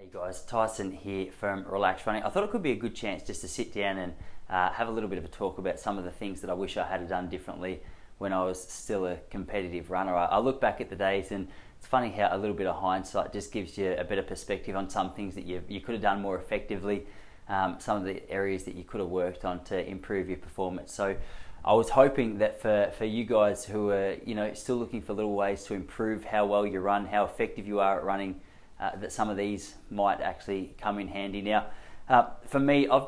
Hey guys, Tyson here from Relax Running. I thought it could be a good chance just to sit down and have a little bit of a talk about some of the things that I wish I had done differently when I was still a competitive runner. I look back at the days and it's funny how a little bit of hindsight just gives you a bit of perspective on some things that you could have done more effectively, some of the areas that you could have worked on to improve your performance. So I was hoping that for you guys who are still looking for little ways to improve how well you run, how effective you are at running, that some of these might actually come in handy. Now, for me, I've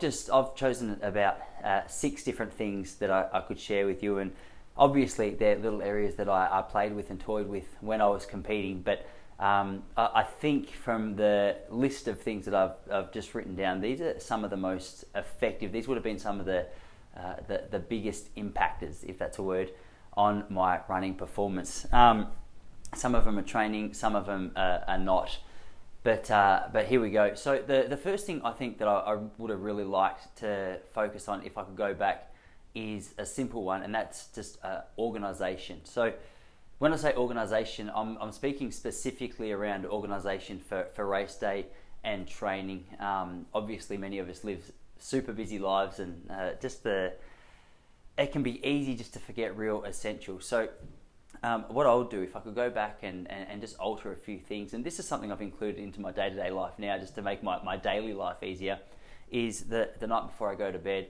chosen about 6 different things that I could share with you, and obviously they're little areas that I played with and toyed with when I was competing. But I think from the list of things that I've just written down, these are some of the most effective. These would have been some of the biggest impactors, if that's a word, on my running performance. Some of them are training, some of them are not. But here we go. So the first thing I think that I would have really liked to focus on if I could go back is a simple one, and that's just organisation. So when I say organisation, I'm speaking specifically around organisation for race day and training. Obviously, many of us live super busy lives, and it can be easy just to forget real essentials. So what I'll do, if I could go back and just alter a few things, and this is something I've included into my day-to-day life now just to make my daily life easier, is the night before I go to bed,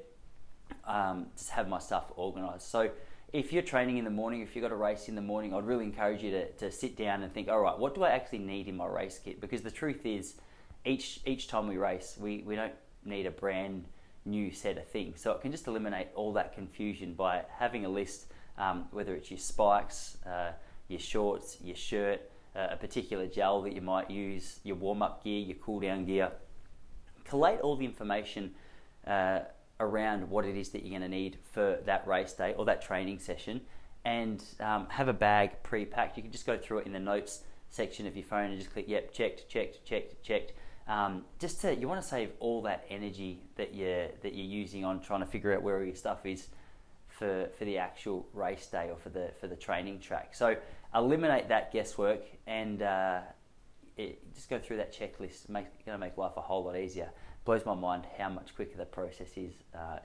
just have my stuff organised. So if you're training in the morning, if you've got a race in the morning, I'd really encourage you to sit down and think, all right, what do I actually need in my race kit? Because the truth is, each time we race, we don't need a brand new set of things. So it can just eliminate all that confusion by having a list, whether it's your spikes, your shorts, your shirt, a particular gel that you might use, your warm-up gear, your cool-down gear. Collate all the information around what it is that you're going to need for that race day or that training session, and have a bag pre-packed. You can just go through it in the notes section of your phone and just click, yep, checked. You want to save all that energy that you're using on trying to figure out where all your stuff is for the actual race day or for the training track. So eliminate that guesswork and just go through that checklist. It's going to make life a whole lot easier. Blows my mind how much quicker the process is,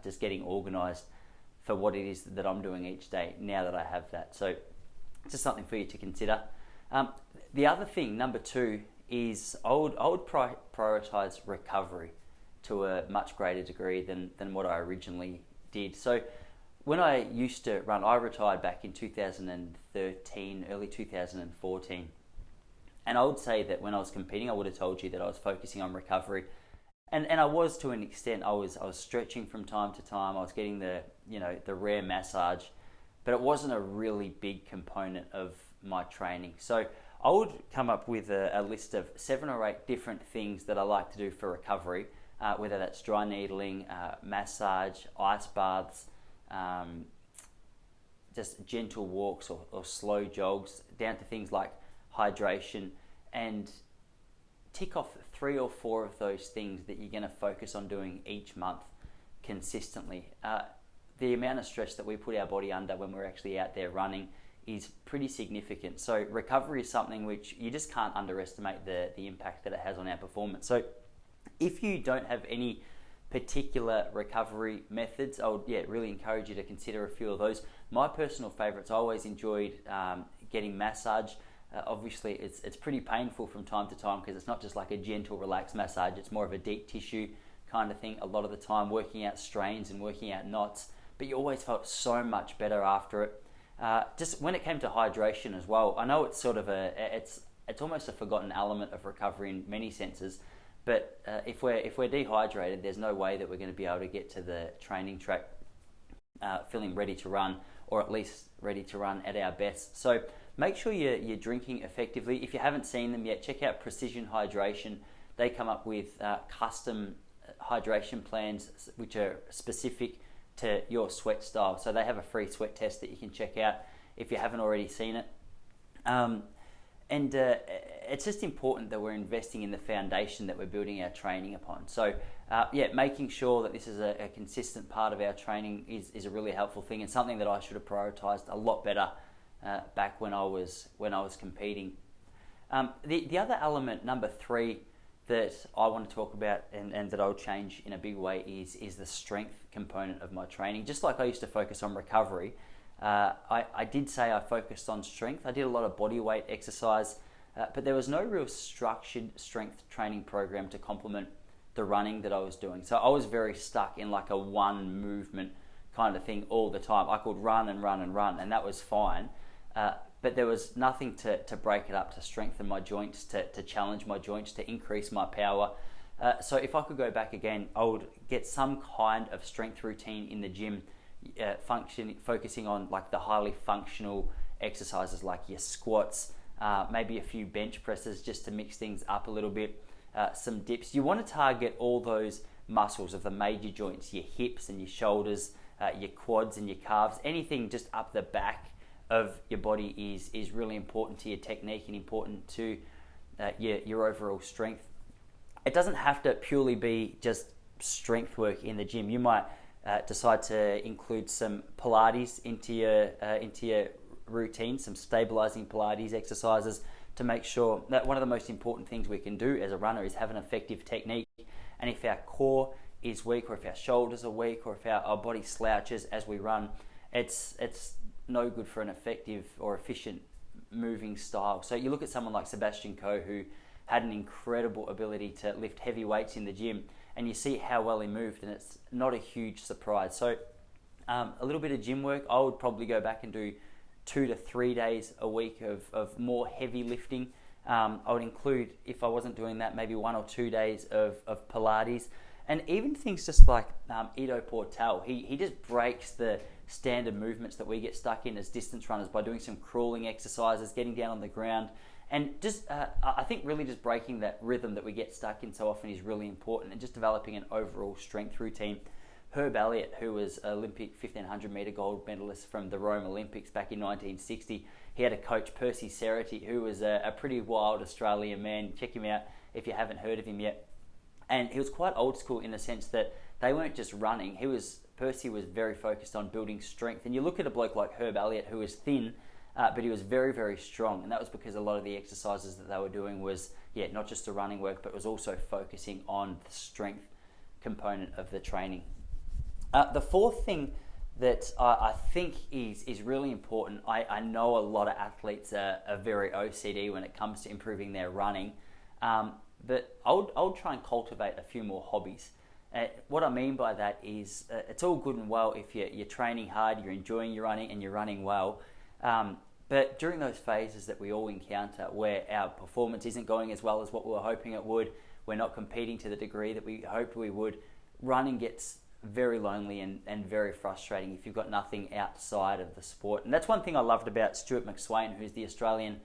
just getting organised for what it is that I'm doing each day now that I have that. So just something for you to consider. The other thing, number 2, is I would prioritise recovery to a much greater degree than what I originally did. So when I used to run, I retired back in 2013, early 2014. And I would say that when I was competing, I would have told you that I was focusing on recovery. And I was, to an extent. I was stretching from time to time. I was getting the rare massage, but it wasn't a really big component of my training. So I would come up with a list of 7 or 8 different things that I like to do for recovery, whether that's dry needling, massage, ice baths, just gentle walks or slow jogs, down to things like hydration, and tick off 3 or 4 of those things that you're going to focus on doing each month consistently. The amount of stress that we put our body under when we're actually out there running is pretty significant. So recovery is something which you just can't underestimate the impact that it has on our performance. So if you don't have any particular recovery methods, I would really encourage you to consider a few of those. My personal favourites, I always enjoyed getting massage. Obviously it's pretty painful from time to time because it's not just like a gentle relaxed massage, it's more of a deep tissue kind of thing a lot of the time, working out strains and working out knots, but you always felt so much better after it. Just when it came to hydration as well, I know it's sort of it's almost a forgotten element of recovery in many senses, but if we're dehydrated, there's no way that we're going to be able to get to the training track feeling ready to run, or at least ready to run at our best. So make sure you're drinking effectively. If you haven't seen them yet, check out Precision Hydration. They come up with custom hydration plans which are specific to your sweat style. So they have a free sweat test that you can check out if you haven't already seen it. And it's just important that we're investing in the foundation that we're building our training upon. So making sure that this is a consistent part of our training is a really helpful thing, and something that I should have prioritised a lot better back when I was competing. The other element, number 3, that I want to talk about and that I'll change in a big way is the strength component of my training. Just like I used to focus on recovery, I did say I focused on strength. I did a lot of body weight exercise, but there was no real structured strength training program to complement the running that I was doing. So I was very stuck in like a one movement kind of thing all the time. I could run and run and run, and that was fine. But there was nothing to break it up, to strengthen my joints, to challenge my joints, to increase my power. So if I could go back again, I would get some kind of strength routine in the gym, focusing on like the highly functional exercises like your squats, maybe a few bench presses just to mix things up a little bit, some dips. You want to target all those muscles of the major joints, your hips and your shoulders, your quads and your calves, anything just up the back of your body is really important to your technique and important to your overall strength. It doesn't have to purely be just strength work in the gym. You might decide to include some Pilates into your routine, some stabilizing Pilates exercises to make sure that one of the most important things we can do as a runner is have an effective technique. And if our core is weak, or if our shoulders are weak, or if our body slouches as we run, it's no good for an effective or efficient moving style. So you look at someone like Sebastian Coe, who had an incredible ability to lift heavy weights in the gym, and you see how well he moved, and it's not a huge surprise. So a little bit of gym work, I would probably go back and do 2 to 3 days a week of more heavy lifting. I would include, if I wasn't doing that, maybe 1 or 2 days of Pilates, and even things just like Ido Portal. He just breaks the standard movements that we get stuck in as distance runners by doing some crawling exercises, getting down on the ground, and just I think really just breaking that rhythm that we get stuck in so often is really important, and just developing an overall strength routine. Herb Elliott, who was Olympic 1500 metre gold medalist from the Rome Olympics back in 1960, he had a coach, Percy Cerruti, who was a pretty wild Australian man. Check him out if you haven't heard of him yet. And he was quite old school in the sense that they weren't just running. Percy was very focused on building strength. And you look at a bloke like Herb Elliott, who was thin, but he was very, very strong. And that was because a lot of the exercises that they were doing was, not just the running work, but was also focusing on the strength component of the training. The fourth thing that I think is really important, I know a lot of athletes are very OCD when it comes to improving their running, but I would try and cultivate a few more hobbies. What I mean by that is it's all good and well if you're training hard, you're enjoying your running and you're running well, but during those phases that we all encounter where our performance isn't going as well as what we were hoping it would, we're not competing to the degree that we hoped we would, running gets very lonely and very frustrating if you've got nothing outside of the sport. And that's one thing I loved about Stuart McSwain, who's the Australian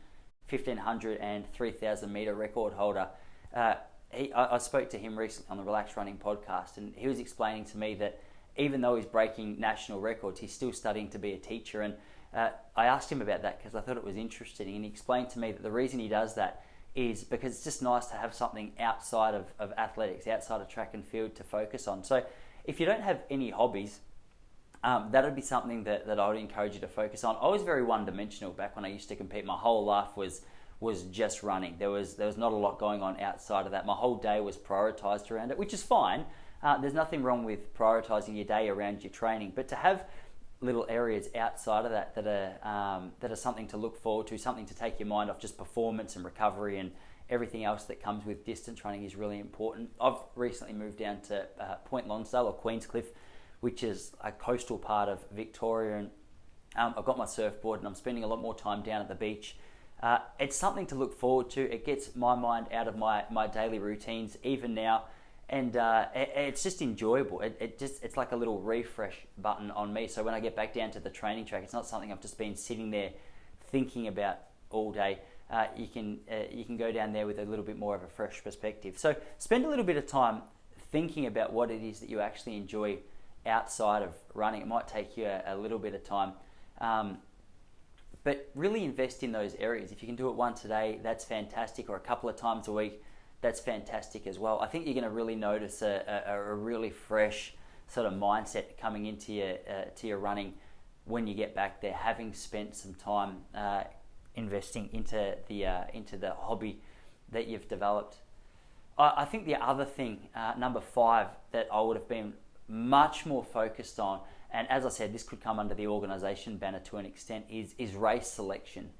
1500 and 3000 metre record holder. I spoke to him recently on the Relax Running podcast, and he was explaining to me that even though he's breaking national records, he's still studying to be a teacher. And I asked him about that because I thought it was interesting, and he explained to me that the reason he does that is because it's just nice to have something outside of athletics, outside of track and field to focus on. So if you don't have any hobbies, that would be something that I would encourage you to focus on. I was very one-dimensional back when I used to compete. My whole life was just running. There was not a lot going on outside of that. My whole day was prioritized around it, which is fine. There's nothing wrong with prioritizing your day around your training, but to have little areas outside of that are something to look forward to, something to take your mind off just performance and recovery and everything else that comes with distance running is really important. I've recently moved down to Point Lonsdale or Queenscliff, which is a coastal part of Victoria, and I've got my surfboard and I'm spending a lot more time down at the beach. It's something to look forward to. It gets my mind out of my daily routines even now, and it's just enjoyable. It's like a little refresh button on me. So when I get back down to the training track, it's not something I've just been sitting there thinking about all day. You can go down there with a little bit more of a fresh perspective. So spend a little bit of time thinking about what it is that you actually enjoy outside of running. It might take you a little bit of time, but really invest in those areas. If you can do it once a day, that's fantastic, or a couple of times a week, that's fantastic as well. I think you're going to really notice a really fresh sort of mindset coming into your running when you get back there, having spent some time investing into the hobby that you've developed. I think the other thing, number 5, that I would have been much more focused on, and as I said, this could come under the organisation banner to an extent, is race selection.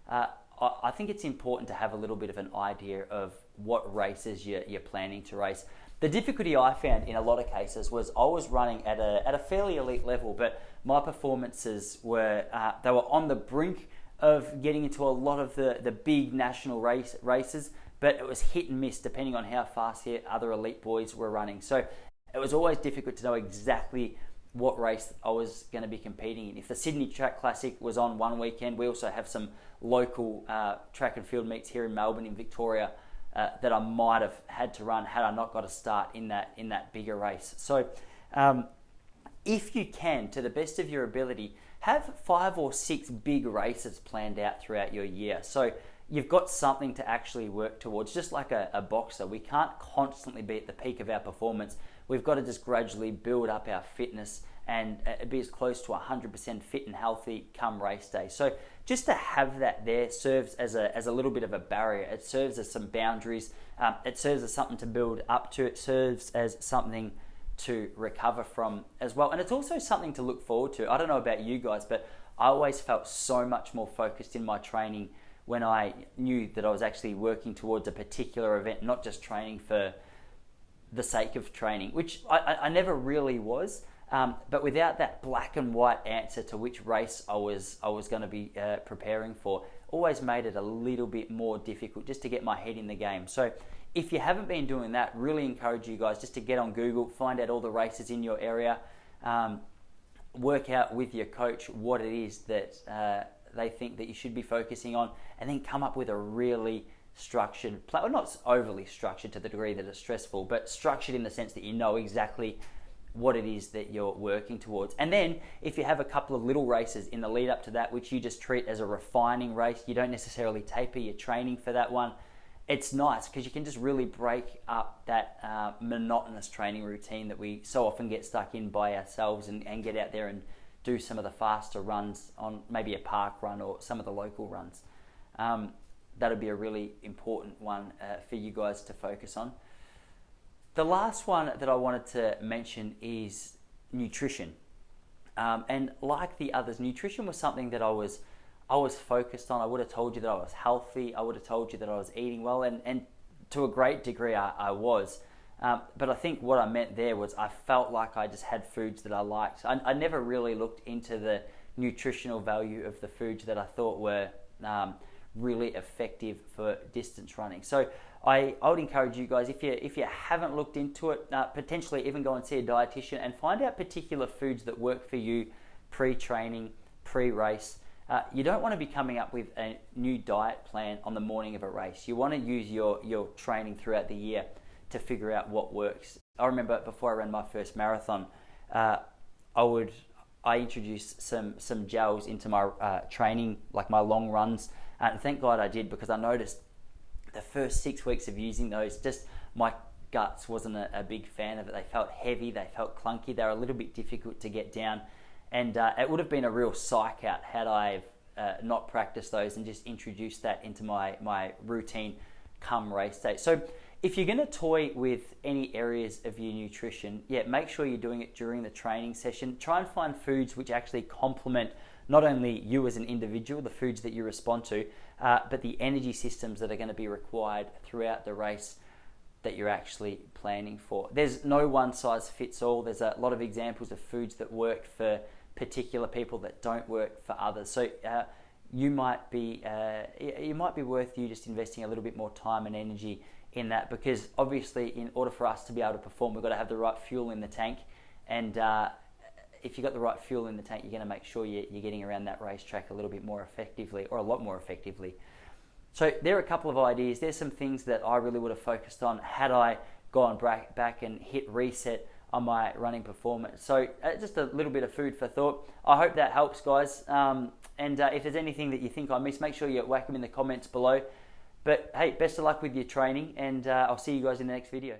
I think it's important to have a little bit of an idea of what races you're planning to race. The difficulty I found in a lot of cases was I was running at a fairly elite level, but my performances were they were on the brink of getting into a lot of the big national races, but it was hit and miss depending on how fast the other elite boys were running. So it was always difficult to know exactly what race I was going to be competing in. If the Sydney Track Classic was on one weekend, we also have some local track and field meets here in Melbourne, in Victoria, that I might have had to run had I not got a start in that bigger race. So if you can, to the best of your ability, have 5 or 6 big races planned out throughout your year. So you've got something to actually work towards. Just like a boxer, we can't constantly be at the peak of our performance. We've got to just gradually build up our fitness and be as close to 100% fit and healthy come race day. So just to have that there serves as a little bit of a barrier. It serves as some boundaries. It serves as something to build up to. It serves as something to recover from as well. And it's also something to look forward to. I don't know about you guys, but I always felt so much more focused in my training when I knew that I was actually working towards a particular event, not just training for the sake of training, which I never really was. But without that black and white answer to which race I was going to be preparing for, always made it a little bit more difficult just to get my head in the game. So if you haven't been doing that, really encourage you guys just to get on Google, find out all the races in your area, work out with your coach what it is that they think that you should be focusing on, and then come up with a really structured plan. Well, not overly structured to the degree that it's stressful, but structured in the sense that you know exactly what it is that you're working towards. And then if you have a couple of little races in the lead up to that, which you just treat as a refining race, you don't necessarily taper your training for that one, it's nice because you can just really break up that monotonous training routine that we so often get stuck in by ourselves, and get out there and do some of the faster runs on maybe a park run or some of the local runs. That'll be a really important one for you guys to focus on. The last one that I wanted to mention is nutrition. And like the others, nutrition was something that I was focused on. I would have told you that I was healthy. I would have told you that I was eating well, and to a great degree I was. But I think what I meant there was I felt like I just had foods that I liked. I never really looked into the nutritional value of the foods that I thought were really effective for distance running. So I would encourage you guys, if you haven't looked into it, potentially even go and see a dietitian and find out particular foods that work for you pre-training, pre-race. You don't want to be coming up with a new diet plan on the morning of a race. You want to use your training throughout the year to figure out what works. I remember before I ran my first marathon, I introduced some gels into my training, like my long runs, and thank God I did, because I noticed the first 6 weeks of using those, just my guts wasn't a big fan of it. They felt heavy, they felt clunky, they were a little bit difficult to get down, and it would have been a real psych out had I not practiced those and just introduced that into my routine come race day. So if you're going to toy with any areas of your nutrition, make sure you're doing it during the training session. Try and find foods which actually complement not only you as an individual, the foods that you respond to, but the energy systems that are going to be required throughout the race that you're actually planning for. There's no one size fits all. There's a lot of examples of foods that work for particular people that don't work for others. So it might be worth you just investing a little bit more time and energy in that, because obviously in order for us to be able to perform, we've got to have the right fuel in the tank, and if you've got the right fuel in the tank, you're going to make sure you're getting around that racetrack a little bit more effectively, or a lot more effectively. So there are a couple of ideas. There's some things that I really would have focused on had I gone back and hit reset on my running performance. So just a little bit of food for thought. I hope that helps, guys. And if there's anything that you think I missed, make sure you whack them in the comments below. But hey, best of luck with your training, and I'll see you guys in the next video.